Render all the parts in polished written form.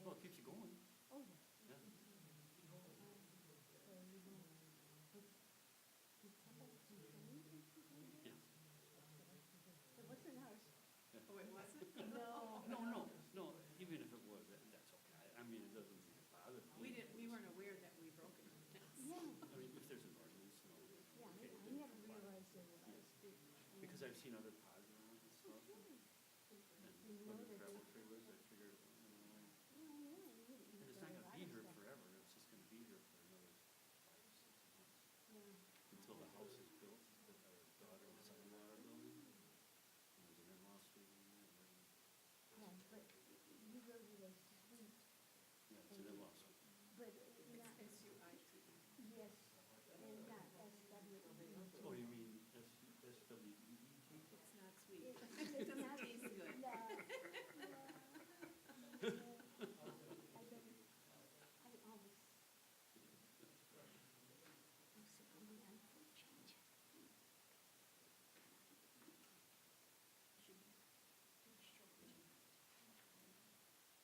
Well, it keeps you going. Oh, yeah. Yeah. Yeah. It wasn't ours. Oh, it wasn't? No. No, even if it was, that's okay. I mean, it doesn't bother me. We weren't aware that we broke an ordinance. Yeah, I mean, if there's an ordinance, no. yeah, Okay, I then never comply. realized there was. Because I've seen other pods around and stuff, You and know other that travel they- trailers, I figured, you know, Yeah, and it's not gonna be here forever, it's just gonna be here for another 5 or 6 months. Yeah. Until the house is built that our daughter and son-in-law are building. And there's an in-law suite in there, and Yeah, but you go to the suite, yeah, it's an in-law suite. but It's not, SUIT. yes, and not SWE. Oh, you mean SWEET? It's not sweet. It's It doesn't not- taste good. No. I always. I'm so glad for change.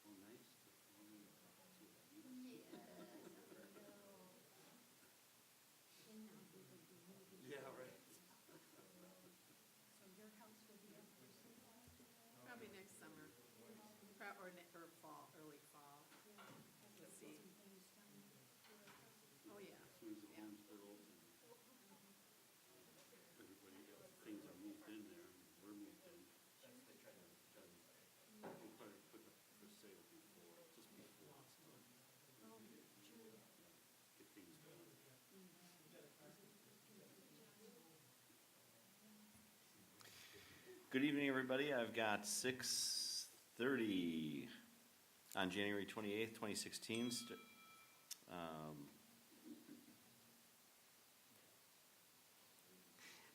Oh, nice. Yes, I know. And now we will be moving. Yeah, right. So your house will be up for sale? Probably next summer, or fall, early fall. Let's see. Oh, yeah. As soon as the Yeah. home's built and everybody, things are moved in there, we're moved in. We'll probably put it for sale before, just before it's done. Get things done. Good evening, everybody. I've got 6:30 on January 28th, 2016. I'd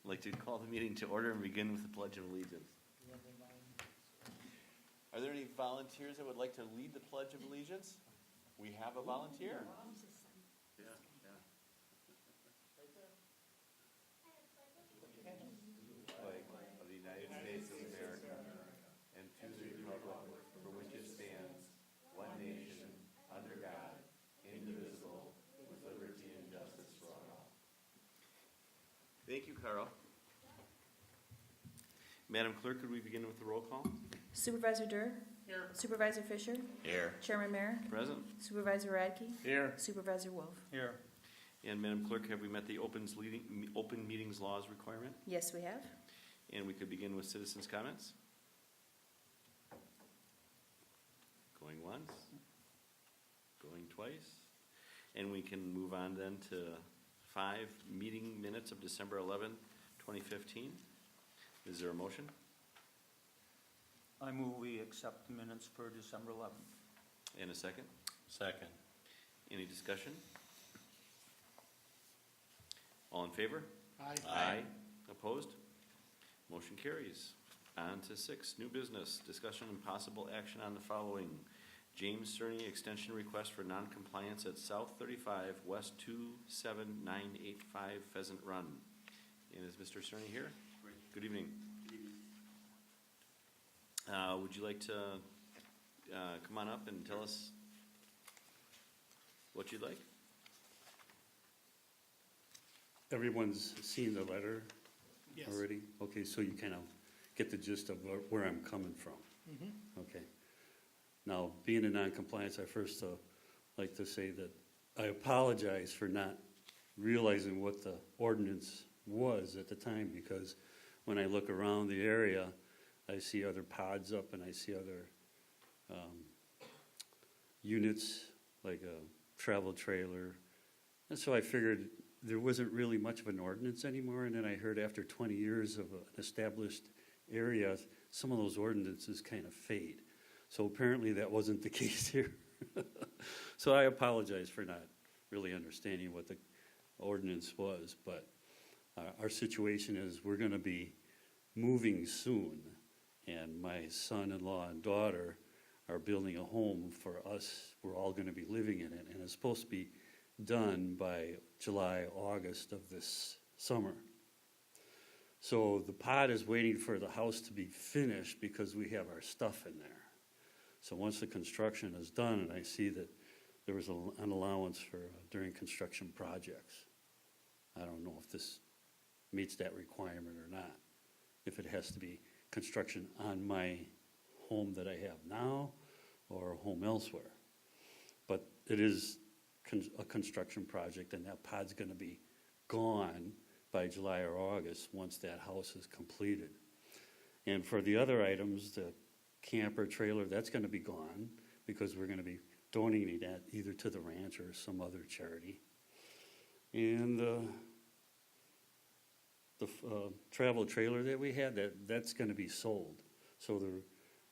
like to call the meeting to order and begin with the Pledge of Allegiance. Are there any volunteers that would like to lead the Pledge of Allegiance? We have a volunteer. Yeah, yeah. Flag of the United States of America and to the republic for which it stands, one nation, under God, indivisible, with liberty and justice for all. Thank you, Carl. Madam Clerk, could we begin with the roll call? Supervisor Durr? Here. Supervisor Fisher? Here. Chairman Merrick? Present. Supervisor Radke? Here. Supervisor Wolf? Here. And Madam Clerk, have we met the open meetings laws requirement? Yes, we have. And we could begin with citizens' comments. Going once, going twice. And we can move on then to 5 meeting minutes of December 11th, 2015. Is there a motion? I move we accept the minutes for December 11th. And a second? Second. Any discussion? All in favor? Aye. Opposed? Motion carries. On to 6, new business, discussion and possible action on the following. James Cerny extension request for non-compliance at South 35 West 27985 Pheasant Run. And is Mr. Cerny here? Good evening. Would you like to come on up and tell us what you'd like? Everyone's seen the letter already? Okay, so you kind of get the gist of where I'm coming from. Okay. Now, being in non-compliance, I first like to say that I apologize for not realizing what the ordinance was at the time, because when I look around the area, I see other pods up and I see other units, like a travel trailer. And so I figured there wasn't really much of an ordinance anymore. And then I heard after 20 years of an established area, some of those ordinances kind of fade. So apparently that wasn't the case here. So I apologize for not really understanding what the ordinance was. But our situation is we're going to be moving soon. And my son-in-law and daughter are building a home for us. We're all going to be living in it. And it's supposed to be done by July, August of this summer. So the pod is waiting for the house to be finished because we have our stuff in there. So once the construction is done, and I see that there was an allowance for during construction projects, I don't know if this meets that requirement or not. If it has to be construction on my home that I have now or a home elsewhere. But it is a construction project, and that pod's gonna be gone by July or August, once that house is completed. And for the other items, the camper, trailer, that's gonna be gone, because we're gonna be donating that either to the ranch or some other charity. And the travel trailer that we had, that's gonna be sold. So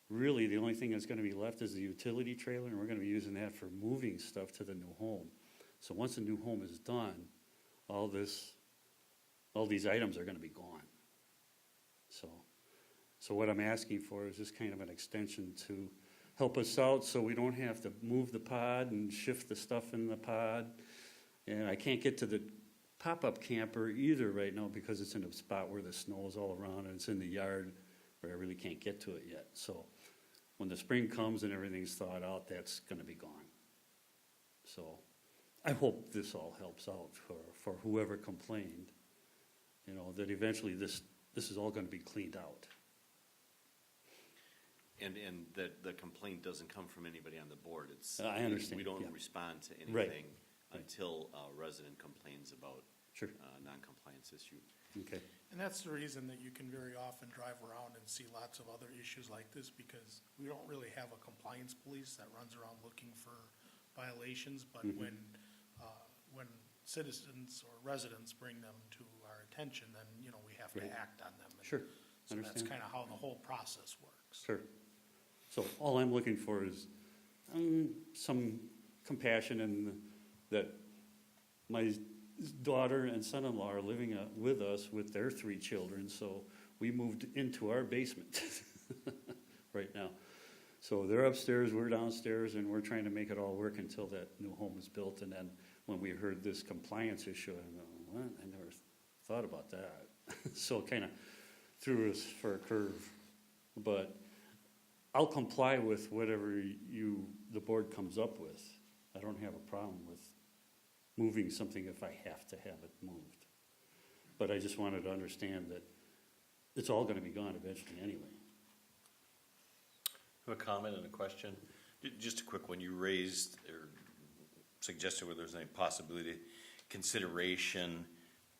really, the only thing that's gonna be left is the utility trailer, and we're gonna be using that for moving stuff to the new home. So once the new home is done, all these items are gonna be gone. So what I'm asking for is just kind of an extension to help us out, so we don't have to move the pod and shift the stuff in the pod. And I can't get to the pop-up camper either right now, because it's in a spot where the snow is all around, and it's in the yard where I really can't get to it yet. So when the spring comes and everything's thawed out, that's gonna be gone. So I hope this all helps out for whoever complained, that eventually this is all gonna be cleaned out. And the complaint doesn't come from anybody on the board. It's I understand, We don't yeah. respond to Right. anything until a resident complains about Sure. non-compliance issue. Okay. And that's the reason that you can very often drive around and see lots of other issues like this, because we don't really have a compliance police that runs around looking for violations, but when citizens or residents bring them to our attention, then, we have to Right. act on them. And Sure. So that's Understand. kind of how the whole process works. Sure. So all I'm looking for is some compassion, and that my daughter and son-in-law are living with us with their 3 children, so we moved into our basement right now. So they're upstairs, we're downstairs, and we're trying to make it all work until that new home is built. And then when we heard this compliance issue, I go, what? I never thought about that. So it kind of threw us for a curve. But I'll comply with whatever the board comes up with. I don't have a problem with moving something if I have to have it moved. But I just wanted to understand that it's all gonna be gone eventually anyway. I have a comment and a question. Just a quick one. You raised or suggested whether there's any possibility, consideration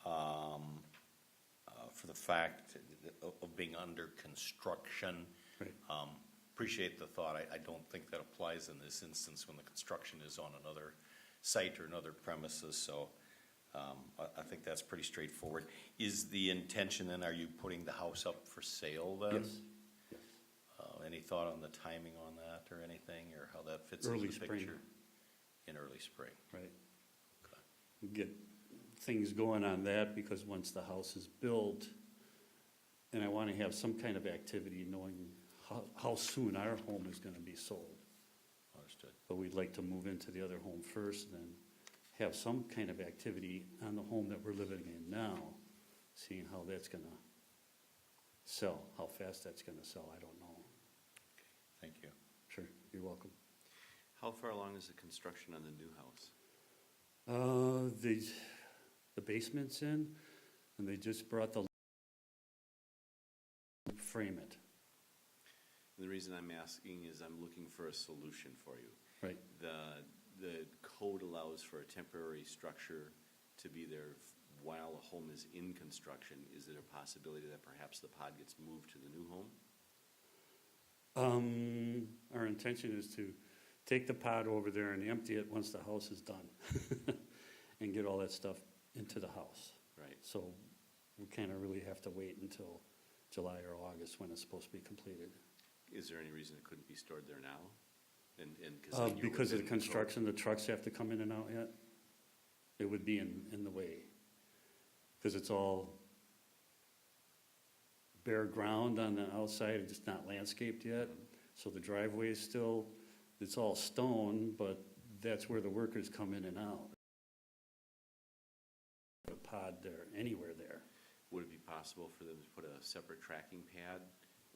for the fact of being under construction. Right. Appreciate the thought. I don't think that applies in this instance when the construction is on another site or another premises, so I think that's pretty straightforward. Is the intention then, are you putting the house up for sale then? Yes. Any thought on the timing on that or anything, or how that fits Early into the spring. picture? In early spring. Right. Get things going on that, because once the house is built, and I want to have some kind of activity knowing how soon our home is going to be sold. Understood. But we'd like to move into the other home first, and then have some kind of activity on the home that we're living in now, seeing how that's going to sell, how fast that's going to sell, I don't know. Thank you. Sure, you're welcome. How far along is the construction on the new house? The basement's in, and they just brought the frame it. And the reason I'm asking is I'm looking for a solution for you. Right. The code allows for a temporary structure to be there while a home is in construction. Is it a possibility that perhaps the pod gets moved to the new home? Our intention is to take the pod over there and empty it once the house is done, and get all that stuff into the house. Right. So we kind of really have to wait until July or August when it's supposed to be completed. Is there any reason it couldn't be stored there now? And then you're Because of the within code. construction, the trucks have to come in and out yet. It would be in the way, because it's all bare ground on the outside, it's not landscaped yet. So the driveway is still, it's all stone, but that's where the workers come in and out. A pod there, anywhere there. Would it be possible for them to put a separate tracking pad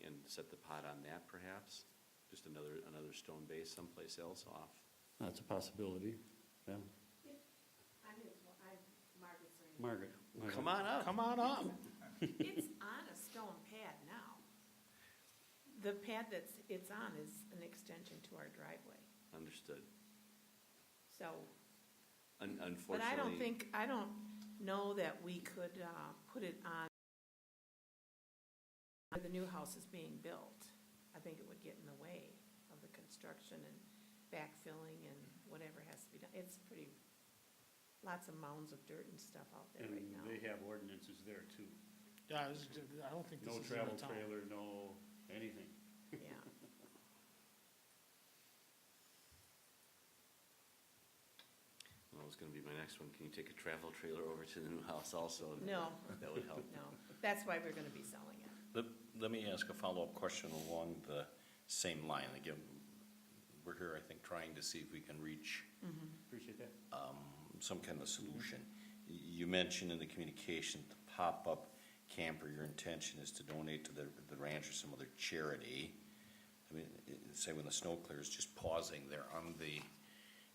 and set the pod on that perhaps? Just another stone base someplace else off. That's a possibility, yeah. I'm Margaret Cerny. Margaret. Come on up. Come on up. It's on a stone pad now. The pad it's on is an extension to our driveway, Understood. so. Unfortunately. But I don't know that we could, put it on where the new house is being built. I think it would get in the way of the construction and backfilling and whatever has to be done. It's lots of mounds of dirt and stuff out there And right now. they have ordinances there too. Yeah, I don't think this No is in travel the town. trailer, no anything. Yeah. Well, it's gonna be my next one. Can you take a travel trailer over to the new house also? No, That would help. no. That's why we're gonna be selling it. Let me ask a follow-up question along the same line. Again, we're here, I think, trying to see if we can reach Appreciate that. some kind of solution. You mentioned in the communication, the pop-up camper, your intention is to donate to the ranch or some other charity. I mean, say when the snow clears, just pausing there, I'm the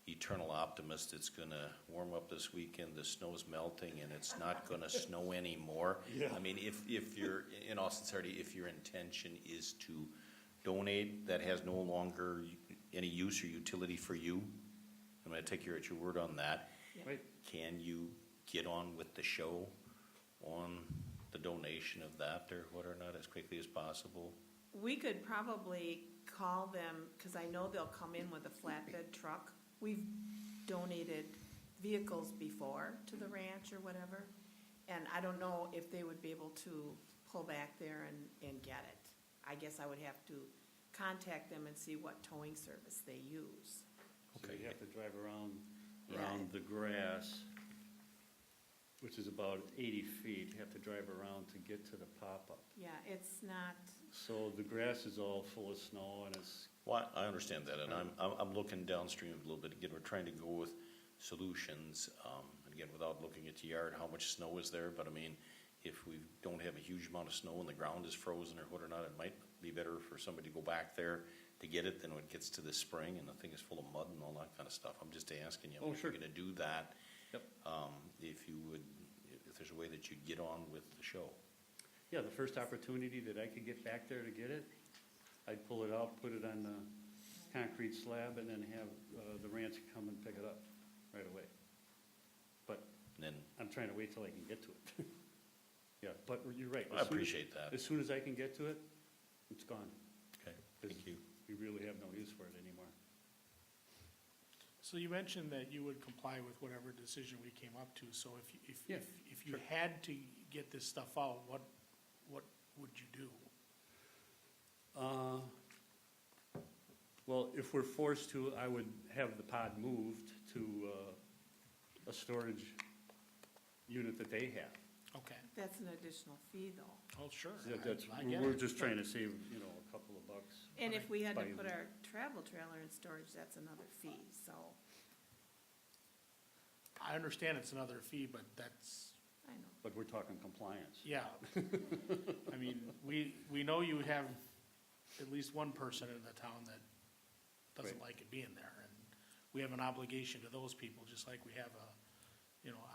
eternal optimist, it's gonna warm up this weekend, the snow's melting, and it's not gonna snow anymore. Yeah. I mean, if you're, in all sincerity, if your intention is to donate, that has no longer any use or utility for you, I'm gonna take you at your word on that. Yeah. Right. Can you get on with the show on the donation of that or what or not as quickly as possible? We could probably call them, because I know they'll come in with a flatbed truck. We've donated vehicles before to the ranch or whatever, and I don't know if they would be able to pull back there and get it. I guess I would have to contact them and see what towing service they use. So Okay. you have to drive around Yeah. the grass, which is about 80 feet, you have to drive around to get to the pop-up. Yeah, it's not, So the grass is all full of snow and it's, Well, I understand that, and I'm looking downstream a little bit. Again, we're trying to go with solutions, and again, without looking at the yard, how much snow is there, but I mean, if we don't have a huge amount of snow and the ground is frozen or what or not, it might be better for somebody to go back there to get it than when it gets to the spring and the thing is full of mud and all that kind of stuff. I'm just asking you, Oh, if sure. you're gonna do that, Yep. if you would, if there's a way that you'd get on with the show. yeah, the first opportunity that I could get back there to get it, I'd pull it out, put it on the concrete slab, and then have the ranch come and pick it up right away. But And then, I'm trying to wait till I can get to it. Yeah, but you're right. I appreciate that. As soon as I can get to it, it's gone. Okay, thank you. We really have no use for it anymore. So you mentioned that you would comply with whatever decision we came up to, so Yeah, if you sure. had to get this stuff out, what would you do? Well, if we're forced to, I would have the pod moved to a storage unit that they have. Okay, that's an additional fee though. oh, sure. That's, I get we're it. just trying to save, a couple of bucks. And if we had to By- put our travel trailer in storage, that's another fee, so, I understand it's another fee, but that's, I know. But we're talking compliance. yeah. I mean, we know you have at least one person in the town that doesn't like it being there, and we have an obligation to those people, just like we have a,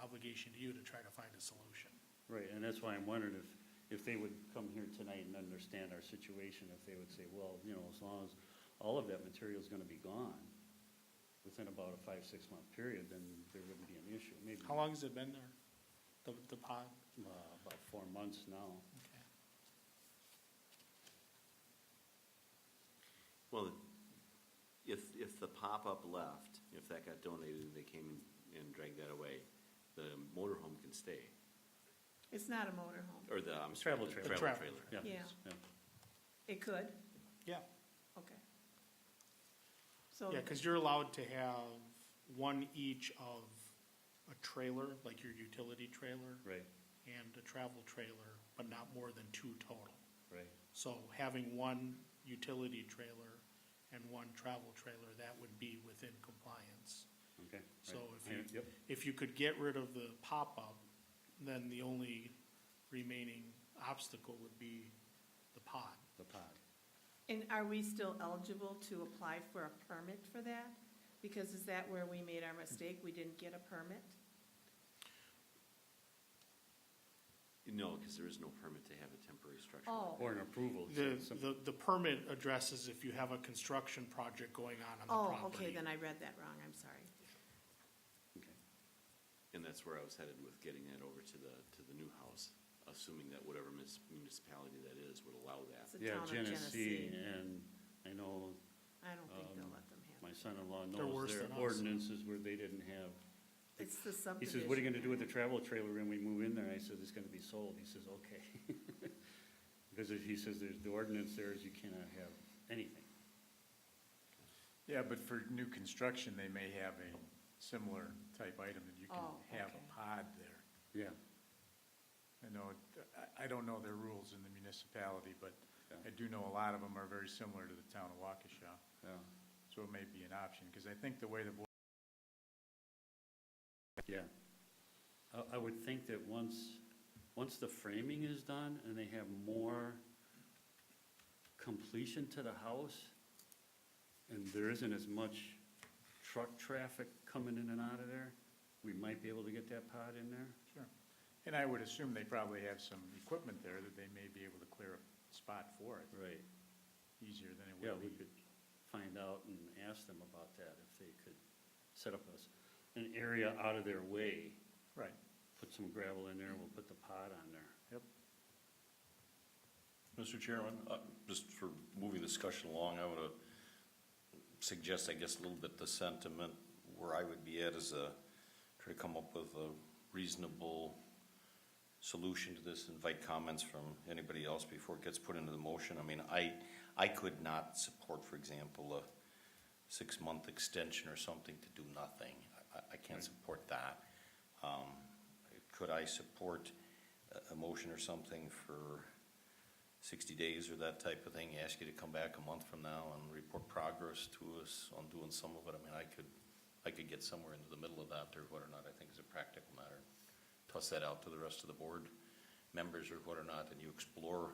obligation to you to try to find a solution. Right, and that's why I'm wondering if they would come here tonight and understand our situation, if they would say, well, as long as all of that material is gonna be gone within about a 5-6 month period, then there wouldn't be an issue. Maybe How long has it been there, the pod? about 4 months now. Okay. Well, if the pop-up left, if that got donated, they came and dragged that away, the motorhome can stay. It's not a motorhome. Or I'm sorry, Travel the trailer. travel Travel trailer. Yeah. It could, Yeah, okay. So, yeah, because you're allowed to have one each of a trailer, like your utility trailer, Right, and a travel trailer, but not more than 2 total. right. So having one utility trailer and one travel trailer, that would be within compliance. Okay. So right. Yep, if you could get rid of the pop-up, then the only remaining obstacle would be the pod. the pod. And are we still eligible to apply for a permit for that? Because is that where we made our mistake? We didn't get a permit? No, because there is no permit to have a temporary structure. Oh. Or an approval. The permit addresses if you have a construction project going on the Oh, property. okay, then I read that wrong, I'm sorry. Okay. And that's where I was headed with getting that over to the new house, assuming that whatever municipality that is would allow that. It's the Yeah, town of Genesee, Genesee. and I know I don't think they'll let them have my it. son-in-law They're knows worse their than us. ordinances where they didn't have. It's the He subdivision. says, what are you gonna do with the travel trailer when we move in there? I said, it's gonna be sold. He says, okay. Because he says, there's, the ordinance there is you cannot have anything. Yeah, but for new construction, they may have a similar type item that you can Oh, have okay. a pod there. Yeah. I know, I don't know their rules in the municipality, but Yeah. I do know a lot of them are very similar to the town of Waukesha. Yeah. So it may be an option, because I think the way the board, Yeah. I would think that once the framing is done and they have more completion to the house, and there isn't as much truck traffic coming in and out of there, we might be able to get that pod in there. sure. And I would assume they probably have some equipment there that they may be able to clear a spot for it Right. easier than it Yeah, would we be. could find out and ask them about that, if they could set up an area out of their way, Right, put some gravel in there, we'll put the pod on there. yep. Mr. Chairman, just for moving the discussion along, I would suggest, I guess, a little bit the sentiment where I would be at is try to come up with a reasonable solution to this, invite comments from anybody else before it gets put into the motion. I mean, I could not support, for example, a 6-month extension or something to do nothing. I can't support that. Could I support a motion or something for 60 days or that type of thing? Ask you to come back a month from now and report progress to us on doing some of it. I mean, I could get somewhere into the middle of that, or what or not I think is a practical matter. Toss that out to the rest of the board members or what or not, and you explore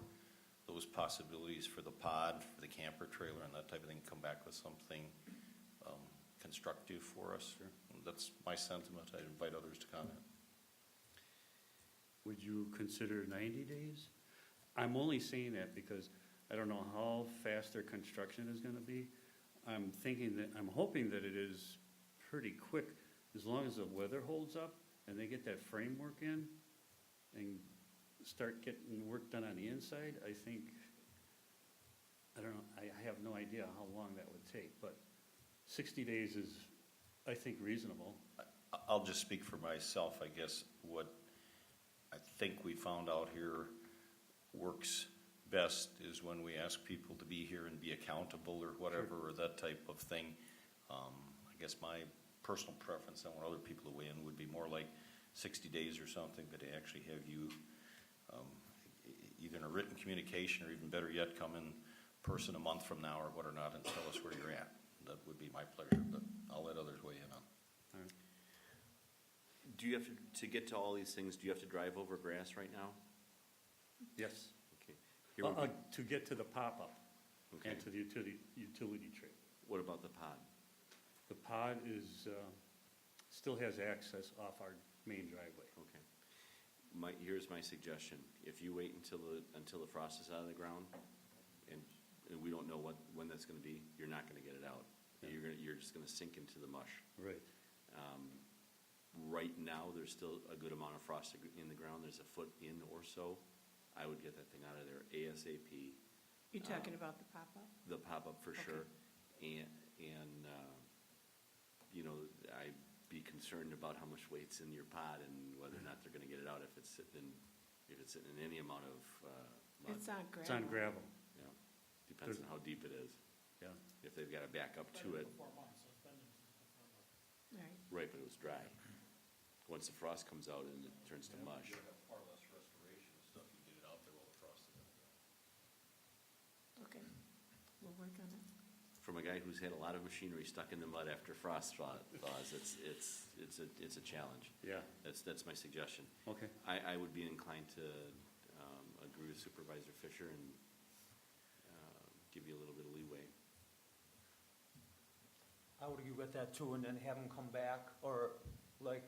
those possibilities for the pod, for the camper trailer and that type of thing. Come back with something constructive for us. Sure. That's my sentiment. I invite others to comment. Would you consider 90 days? I'm only saying that because I don't know how fast their construction is gonna be. I'm hoping that it is pretty quick, as long as the weather holds up and they get that framework in and start getting work done on the inside. I think, I don't know, I have no idea how long that would take, but 60 days is, I think, reasonable. I'll just speak for myself, I guess. What I think we found out here works best is when we ask people to be here and be accountable or whatever, or that type of thing. I guess my personal preference, I want other people to weigh in, would be more like 60 days or something, but to actually have you either in a written communication or even better yet, come in person a month from now or what or not and tell us where you're at. That would be my pleasure, but I'll let others weigh in on. All right. Do you have to get to all these things, do you have to drive over grass right now? Yes. Okay. Here would be- To get to the pop-up Okay. and to the utility tree. What about the pod? The pod is, still has access off our main driveway. Okay. Here's my suggestion. If you wait until the frost is out of the ground, and we don't know when that's gonna be, you're not gonna get it out. Yeah. You're just gonna sink into the mush. Right. Right now, there's still a good amount of frost in the ground. There's a foot in or so. I would get that thing out of there ASAP. You're talking about the pop-up? The pop-up for Okay. sure. And you know, I'd be concerned about how much weight's in your pod and whether or not they're gonna get it out if it's sitting in any amount of mud. It's on gravel. It's on gravel, Yeah, depends on how deep it is. yeah. If they've gotta back up to it, Right. right, but it was dry. Once the frost comes out and it turns to mush. have far less restoration and stuff. You get it out there while the frost is in the ground. Okay, we'll work on it. From a guy who's had a lot of machinery stuck in the mud after frost thaws, it's a challenge. Yeah, That's my suggestion. okay. I would be inclined to agree with Supervisor Fisher and give you a little bit of leeway. I would agree with that too, and then have them come back, or like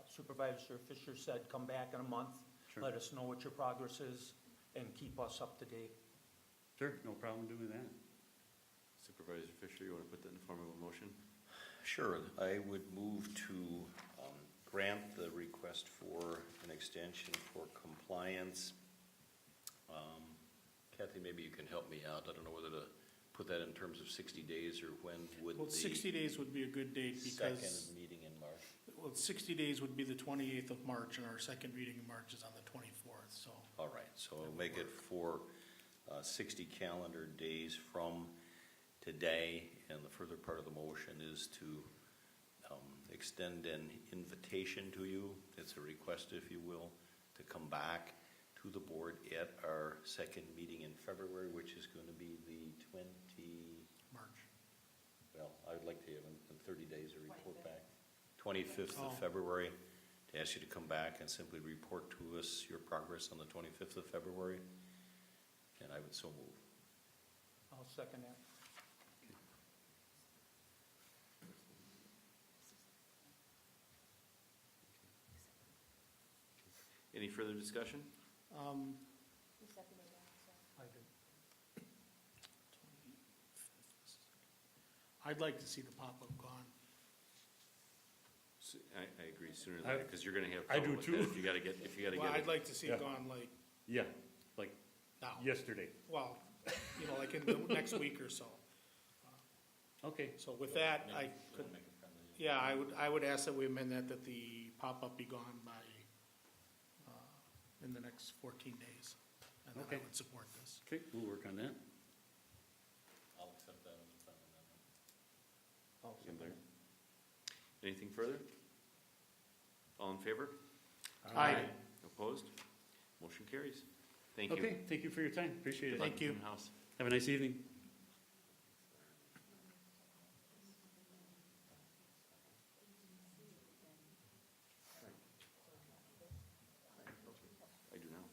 Supervisor Fisher said, come back in a month. Sure. Let us know what your progress is and keep us up to date. Sure, no problem doing that. Supervisor Fisher, you want to put that in the form of a motion? Sure, I would move to grant the request for an extension for compliance. Kathy, maybe you can help me out. I don't know whether to put that in terms of 60 days or when would Well, the 60 days would be a good date second because, meeting in March. well, 60 days would be the 28th of March and our second meeting in March is on the 24th, so. All right, so I'll make it for 60 calendar days from today, and the further part of the motion is to extend an invitation to you. It's a request, if you will, to come back to the board at our second meeting in February, which is going to be the March. well, I would like to have in 30 days a report back. 25th Oh. of February, to ask you to come back and simply report to us your progress on the 25th of February, and I would so move. I'll second that. Any further discussion? You seconded that, so. I do. I'd like to see the pop-up gone. I agree sooner than later, because you're going to have I trouble do with too. that if you got to get Well, I'd it. like to see it Yeah. gone like Yeah, like now. yesterday. Well, like in the next week or so. Okay. So with that, I could, yeah, I would ask that we amend that the pop-up be gone by, in the next 14 days. And then I Okay. would support this. Okay, we'll work on that. I'll accept that as a friendly amendment. I'll second There. that. Anything further? All in favor? Aye. Opposed? Motion carries. Thank you. Okay, thank you for your time, appreciate it. Thank you. In-house. Have a nice evening. I do now.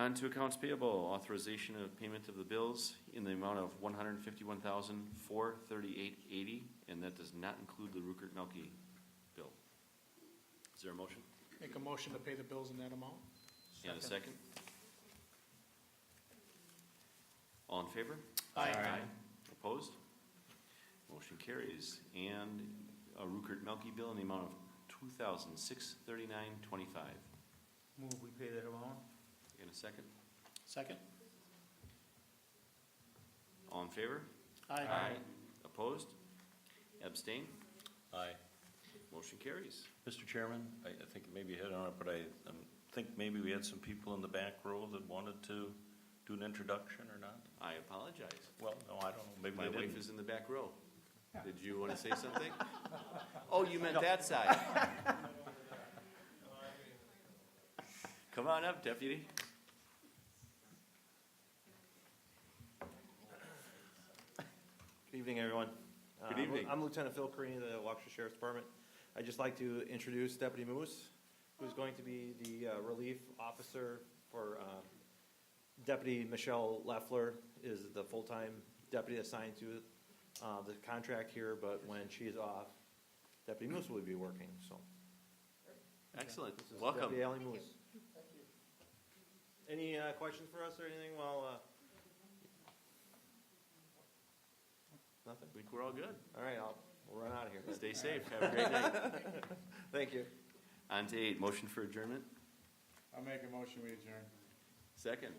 On to accounts payable, authorization of payment of the bills in the amount of $151,438.80, and that does not include the Rupert Melky bill. Is there a motion? Make a motion to pay the bills in that amount? And a second? All in favor? Aye. Opposed? Motion carries. And a Rupert Melky bill in the amount of $2,639.25. Move we pay that amount? In a second? Second? All in favor? Aye. Opposed? Abstain? Aye. Motion carries. Mr. Chairman, I think maybe you hit on it, but I think maybe we had some people in the back row that wanted to do an introduction or not? I apologize. Well, no, I don't know, maybe My they wife didn't. is in the back row. Did you want to say something? Oh, you meant that side. Come on up, deputy. Good evening, everyone. Good evening. I'm Lieutenant Phil Carini of the Waukesha Sheriff's Department. I'd just like to introduce Deputy Moose, who's going to be the relief officer for Deputy Michelle Leffler is the full-time deputy assigned to the contract here, but when she's off, Deputy Moose will be working, so. Excellent. This is Welcome. Deputy Allie Moose. Any questions for us or anything while, nothing? I think we're all good. All right, we'll run out of here. then. Stay safe. Have a great night. Thank you. On to 8, motion for adjournment. I'll make a motion, we adjourn. Second.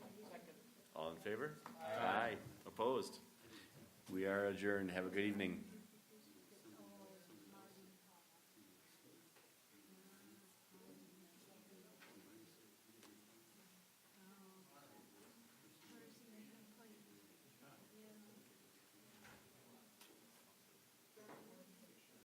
All in favor? Aye. Opposed? We are adjourned. Have a good evening.